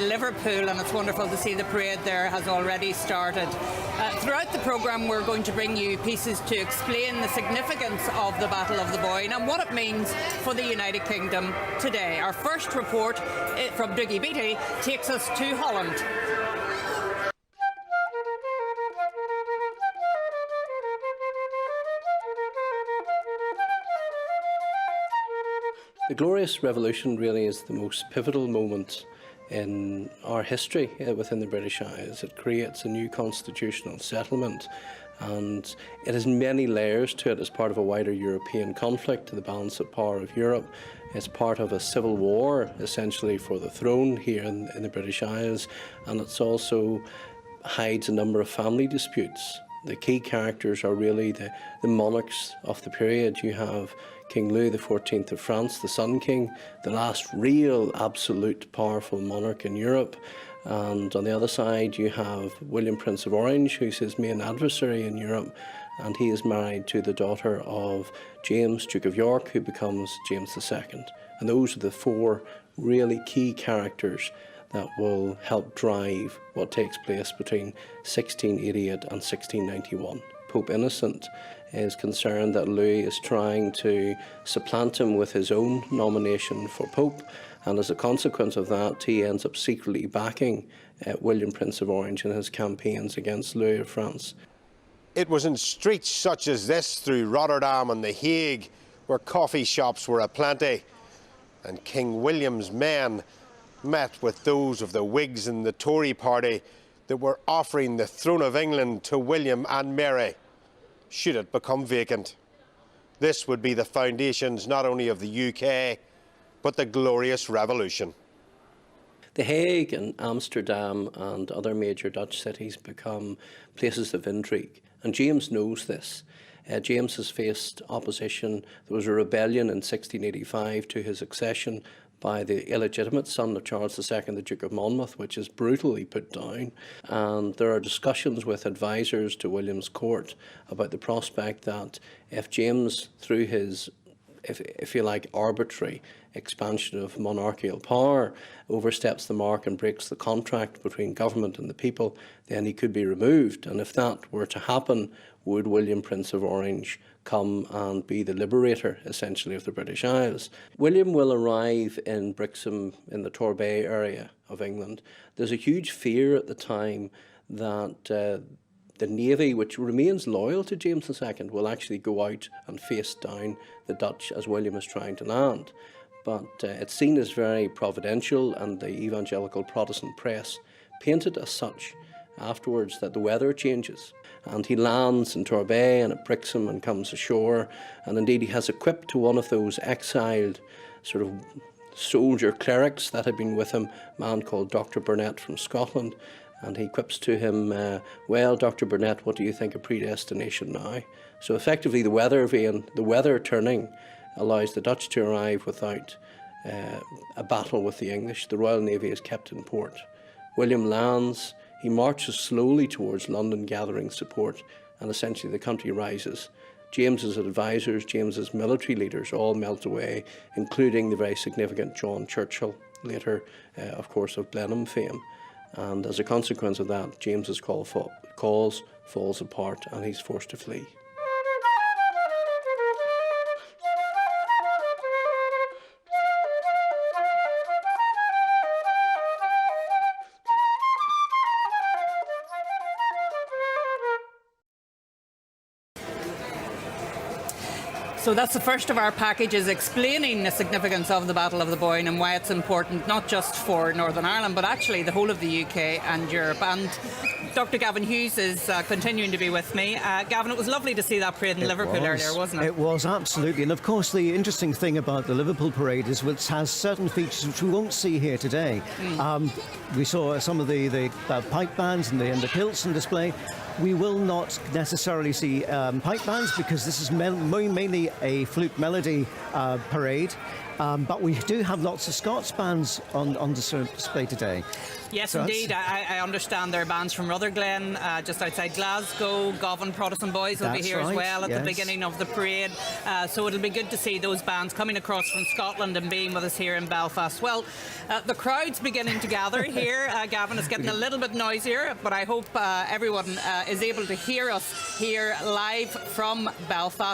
Liverpool, and it's wonderful to see the parade there has already started. Throughout the programme we're going to bring you pieces to explain the significance of the Battle of the Boyne and what it means for the United Kingdom today. Our first report from Dougie Beattie takes us to Holland. The Glorious Revolution really is the most pivotal moment in our history within the British Isles. It creates a new constitutional settlement, and it has many layers to it as part of a wider European conflict to the balance of power of Europe. It's part of a civil war, essentially, for the throne here in the British Isles, and it's also hides a number of family disputes. The key characters are really the monarchs of the period. You have King Louis XIV of France, the Sun King, the last real, absolute, powerful monarch in Europe. And on the other side, you have William, Prince of Orange, who's his main adversary in Europe. And he is married to the daughter of James, Duke of York, who becomes James II. And those are the four really key characters that will help drive what takes place between 1688 and 1691. Pope Innocent is concerned that Louis is trying to supplant him with his own nomination for Pope, and as a consequence of that, he ends up secretly backing William, Prince of Orange in his campaigns against Louis of France. It was in streets such as this through Rotterdam and The Hague where coffee shops were aplenty, and King William's men met with those of the Whigs and the Tory party that were offering the throne of England to William and Mary, should it become vacant. This would be the foundations not only of the UK, but the Glorious Revolution. The Hague and Amsterdam and other major Dutch cities become places of intrigue, and James knows this. James has faced opposition. There was a rebellion in 1685 to his accession by the illegitimate son of Charles II, the Duke of Monmouth, which is brutally put down. And there are discussions with advisors to William's court about the prospect that if James, through his, if you like, arbitrary expansion of monarchical power, oversteps the mark and breaks the contract between government and the people, then he could be removed. And if that were to happen, would William, Prince of Orange, come and be the liberator, essentially, of the British Isles? William will arrive in Brixham in the Torbay area of England. There's a huge fear at the time that the Navy, which remains loyal to James II, will actually go out and face down the Dutch as William is trying to land. But it's seen as very providential, and the evangelical Protestant press painted as such afterwards that the weather changes. And he lands in Torbay and at Brixham and comes ashore, and indeed he has equipped to one of those exiled sort of soldier clerics that had been with him, a man called Dr. Burnet from Scotland, and he quips to him, well, Dr. Burnet, what do you think of predestination now? So effectively the weather turning allows the Dutch to arrive without a battle with the English. The Royal Navy is kept in port. William lands. He marches slowly towards London, gathering support, and essentially the country rises. James's advisors, James's military leaders all melt away, including the very significant John Churchill, later, of course, of Blenheim fame. And as a consequence of that, James's cause falls apart and he's forced to flee. So that's the first of our packages explaining the significance of the Battle of the Boyne and why it's important not just for Northern Ireland but actually the whole of the UK and Europe. And Dr. Gavin Hughes is continuing to be with me. Gavin, it was lovely to see that parade in Liverpool earlier, wasn't it? It was, absolutely. And of course the interesting thing about the Liverpool parade is it has certain features which we won't see here today. We saw some of the pipe bands and the kilts on display. We will not necessarily see pipe bands because this is mainly a flute melody parade. But we do have lots of Scots bands on display today. Yes, So that's- indeed. I understand there are bands from Rutherglen, just outside Glasgow. Govan Protestant Boys will be That's here as right, well at the yes. beginning of the parade. So it'll be good to see those bands coming across from Scotland and being with us here in Belfast. Well, the crowd's beginning to gather here. Gavin, it's getting a little bit noisier, but I hope everyone is able to hear us here live from Belfast.